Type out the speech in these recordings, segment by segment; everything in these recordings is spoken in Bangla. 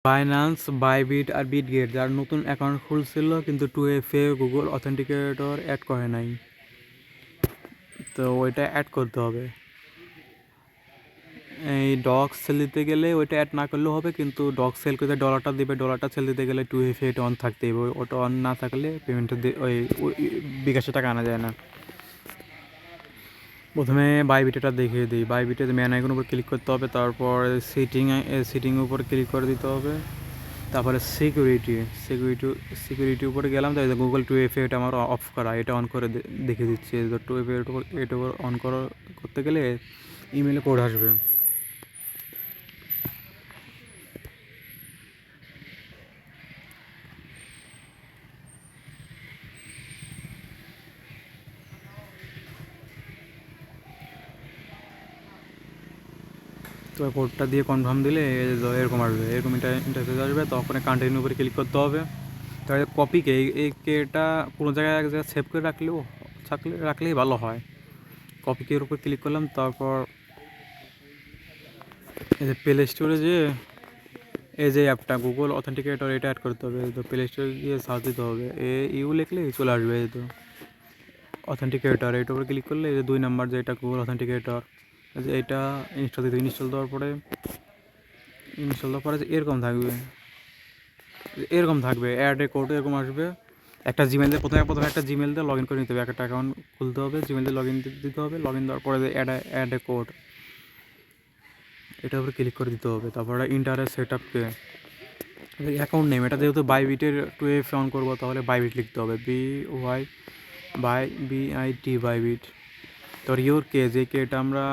বাইন্যান্স, বাইবিট আর বিটগেট যার নতুন অ্যাকাউন্ট খুলছিল কিন্তু 2FA গুগল অথেন্টিকেটর অ্যাড করে নাই, তো ওইটা অ্যাড করতে হবে। এই ডগ সেল দিতে গেলে ওইটা অ্যাড না করলেও হবে, কিন্তু ডগ সেল করতে ডলারটা দিবে, ডলারটা সেল দিতে গেলে 2FA এটা অন থাকতেই হবে। ওটা অন না থাকলে পেমেন্টটা ওই বিকাশে টাকা আনা যায় না। প্রথমে বাইবিটেটা দেখিয়ে দিই। বাইবিটে ম্যান আইকনের উপর ক্লিক করতে হবে, তারপর সিটিংয়ের উপর ক্লিক করে দিতে হবে, তারপরে সিকিউরিটি উপরে গেলাম। তো গুগল 2FA এটা আমার অফ করা, এটা অন করে দেখিয়ে দিচ্ছি। 2FA এটা অন করতে গেলে ইমেলে কোড আসবে। তো কোডটা দিয়ে কনফার্ম দিলে এরকম আসবে, এরকম ইন্টারফেস আসবে। তখন কন্টিনিউ উপরে ক্লিক করতে হবে। তাহলে কপিকে এই কেটা কোনো জায়গায় এক জায়গায় সেভ করে রাখলেই ভালো হয়। কপিকের উপর ক্লিক করলাম, তারপর এই যে প্লে স্টোরে যে এই যে অ্যাপটা গুগল অথেন্টিকেটর এটা অ্যাড করতে হবে। তো প্লে স্টোরে গিয়ে সার্চ দিতে হবে, লিখলেই চলে আসবে। এই তো অথেন্টিকেটর এটার উপরে ক্লিক করলে এই যে 2 নাম্বার যে এটা গুগল অথেন্টিকেটর, যে এটা ইনস্টল দেওয়ার পরে এরকম থাকবে অ্যাড এ কোড এরকম আসবে। একটা জিমেল দিয়ে প্রথমে একটা জিমেল দিয়ে লগ ইন করে নিতে হবে, একটা অ্যাকাউন্ট খুলতে হবে, জিমেল দিয়ে লগ ইন দিতে হবে। লগ ইন দেওয়ার পরে অ্যাড এ কোড এটার উপরে ক্লিক করে দিতে হবে। তারপরে ইন্টারেস্ট সেট আপকে অ্যাকাউন্ট নেম, এটা যেহেতু বাইবিটের 2FA অন করবো তাহলে বাইবিট লিখতে হবে, BIT বাইবিট। তোর ইউর কে যে কেটা আমরা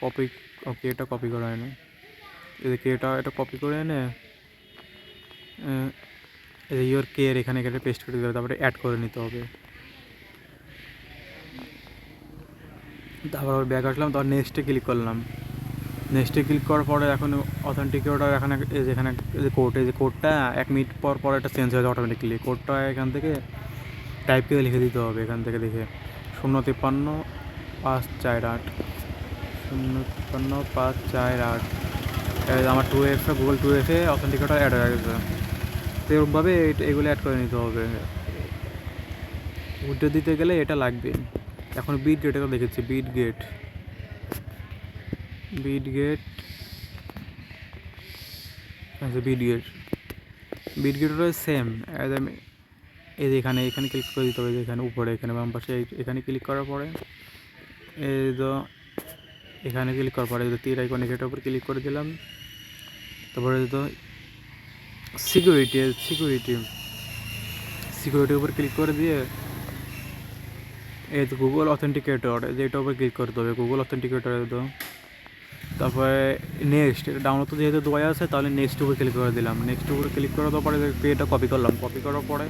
কপি, ওকে এটা কপি করে এনে এটা কপি করে এনে ইউর কে এখানে পেস্ট করে দিতে হবে, তারপরে অ্যাড করে নিতে হবে। তারপর ব্যাক আসলাম, তারপর নেক্সটে ক্লিক করলাম। নেক্সটে ক্লিক করার পরে এখন অথেন্টিকেটর এখানে যেখানে যে কোডটা 1 মিনিট পর এটা চেঞ্জ হয়ে যায় অটোমেটিকলি। কোডটা এখান থেকে টাইপ করে লিখে দিতে হবে, এখান থেকে দেখে 053-548 053-548। আমার 2FA Google 2FA authenticator add হয়ে গেছে। তো এরকমভাবে এগুলো অ্যাড করে নিতে হবে। উইথড্র দিতে গেলে এটা লাগবে। এখন বিটগেট এটা দেখেছি, বিটগেট আচ্ছা বিটগেটের সেম এই যে এখানে ক্লিক করে দিতে হবে, এখানে উপরে এখানে বাম পাশে এখানে ক্লিক করার পরে এই তো এখানে ক্লিক করার পরে তীর আইকন এটার উপর ক্লিক করে দিলাম। তারপরে তো সিকিউরিটির উপর ক্লিক করে দিয়ে এই তো গুগল অথেন্টিকেটর এটার উপর ক্লিক করতে হবে, গুগল অথেন্টিকেটর। তো তারপরে নেক্সট এটা ডাউনলোড তো যেহেতু দেওয়া আছে, তাহলে নেক্সট উপরে ক্লিক করে দিলাম। নেক্সট উপরে ক্লিক করার পরে এটা কপি করলাম, কপি করার পরে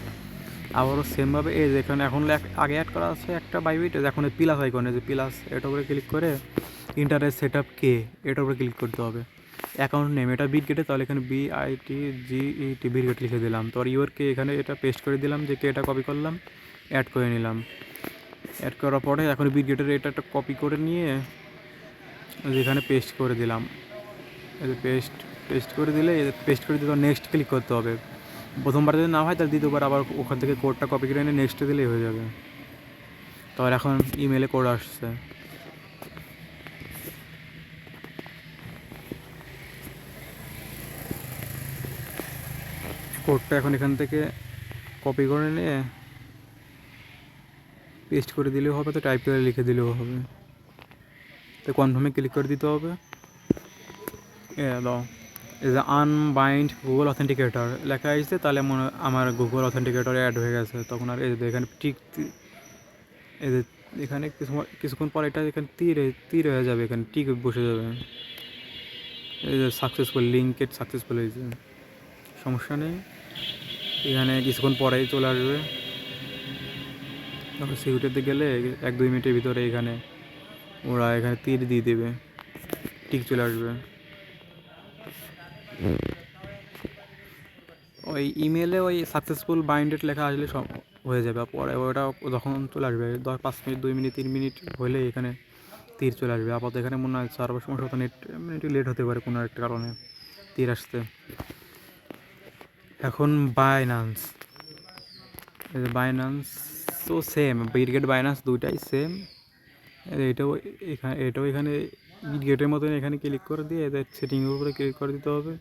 আবারও সেমভাবে এই যে এখানে এখন আগে অ্যাড করা আছে একটা বাইবিট, এখন প্লাস আইকনে যে প্লাস এটার উপরে ক্লিক করে ইন্টারেস্ট সেট আপ কে এটার উপরে ক্লিক করতে হবে। অ্যাকাউন্ট নেম এটা বিটগেটে, তাহলে এখানে BITGET বিটগেট লিখে দিলাম। তো ইউর কে এখানে এটা পেস্ট করে দিলাম, যে কে এটা কপি করলাম, অ্যাড করে নিলাম। অ্যাড করার পরে এখন বিটগেটের এটা একটা কপি করে নিয়ে যেখানে পেস্ট করে দিলাম। পেস্ট করে দিলে নেক্সট ক্লিক করতে হবে। প্রথমবার যদি না হয় তাহলে দ্বিতীয়বার আবার ওখান থেকে কোডটা কপি করে এনে নেক্সটে দিলেই হয়ে যাবে। তারপর এখন ইমেলে কোড আসছে, কোডটা এখন এখান থেকে কপি করে নিয়ে পেস্ট করে দিলেও হবে, তো টাইপ করে লিখে দিলেও হবে। তো কনফার্মে ক্লিক করে দিতে হবে। দাও এই যে আনবাইন্ড গুগল অথেন্টিকেটর লেখা আসছে, তাহলে আমার গুগল অথেন্টিকেটরে অ্যাড হয়ে গেছে। তখন আর এই যে এখানে এই যে এখানে কিছুক্ষণ পর এটা এখানে তীর হয়ে যাবে, এখানে টিক বসে যাবে। এই যে সাকসেসফুল হয়েছে, সমস্যা নেই। এখানে কিছুক্ষণ পরেই চলে আসবে। তারপর সিকিউরিটিতে গেলে 1-2 মিনিটের ভিতরে ওরা এখানে তীর দিয়ে দেবে, টিক চলে আসবে। ওই ইমেলে ওই সাকসেসফুল বাইন্ডেড লেখা আসলে সব হয়ে যাবে। পরে ওটা যখন চলে আসবে 5 মিনিট 2 মিনিট 3 মিনিট হলে এখানে তীর চলে আসবে। আপাতত এখানে মনে হয় সার্ভার সমস্যা, নেট একটু লেট হতে পারে কোনো একটা কারণে তীর আসতে। এখন বাইন্যান্স, বাইন্যান্স তো সেম, বিটগেট বাইন্যান্স দুইটাই সেম। এটাও এখানে বিটগেটের মতন এখানে ক্লিক করে দিয়ে এদের সেটিংয়ের উপরে ক্লিক করে দিতে হবে।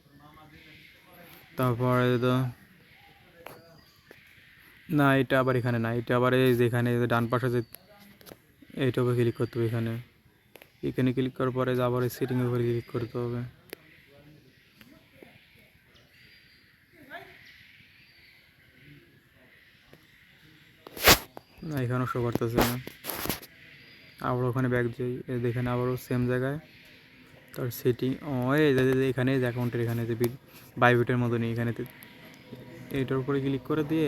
তারপরে না, এটা আবার এখানে না, এটা আবার এই যেখানে ডান পাশে যে এইটার উপরে ক্লিক করতে হবে। এখানে ক্লিক করার পরে আবার এই সেটিংয়ের উপরে ক্লিক করতে হবে। না, এখানেও শো করতেছে না। আবার ওখানে ব্যাক যাই, এখানে আবারও সেম জায়গায় তার সেটিং এখানে যে অ্যাকাউন্টের এখানে যে বাইবিটের মতনই এখানেতে এইটার উপরে ক্লিক করে দিয়ে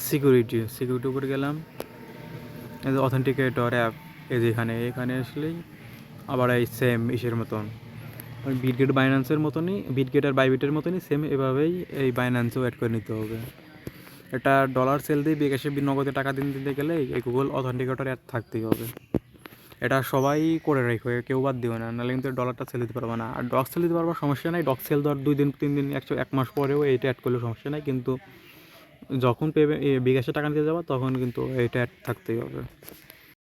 সিকিউরিটির উপরে গেলাম। এই যে অথেন্টিকেটর অ্যাপ, এই যে এখানে আসলেই আবার এই সেম ইসের মতন বিটগেট বাইন্যান্সের মতনই, বিটগেট আর বাইবিটের মতনই সেম এভাবেই এই বাইন্যান্সেও অ্যাড করে নিতে হবে। এটা ডলার সেল দিয়ে বিকাশে নগদে টাকা দিতে গেলে এই গুগল অথেন্টিকেটর অ্যাড থাকতেই হবে। এটা সবাই করে রাখবে, কেউ বাদ দিবে না, নাহলে কিন্তু ডলারটা সেল দিতে পারবে না। আর ডক সেল দিতে পারবা, সমস্যা নাই। ডক সেল ধর 2 দিন 3 দিন 1 মাস পরেও এইটা অ্যাড করলে সমস্যা নাই, কিন্তু যখন বিকাশে টাকা নিতে যাবা তখন কিন্তু এইটা অ্যাড থাকতেই হবে।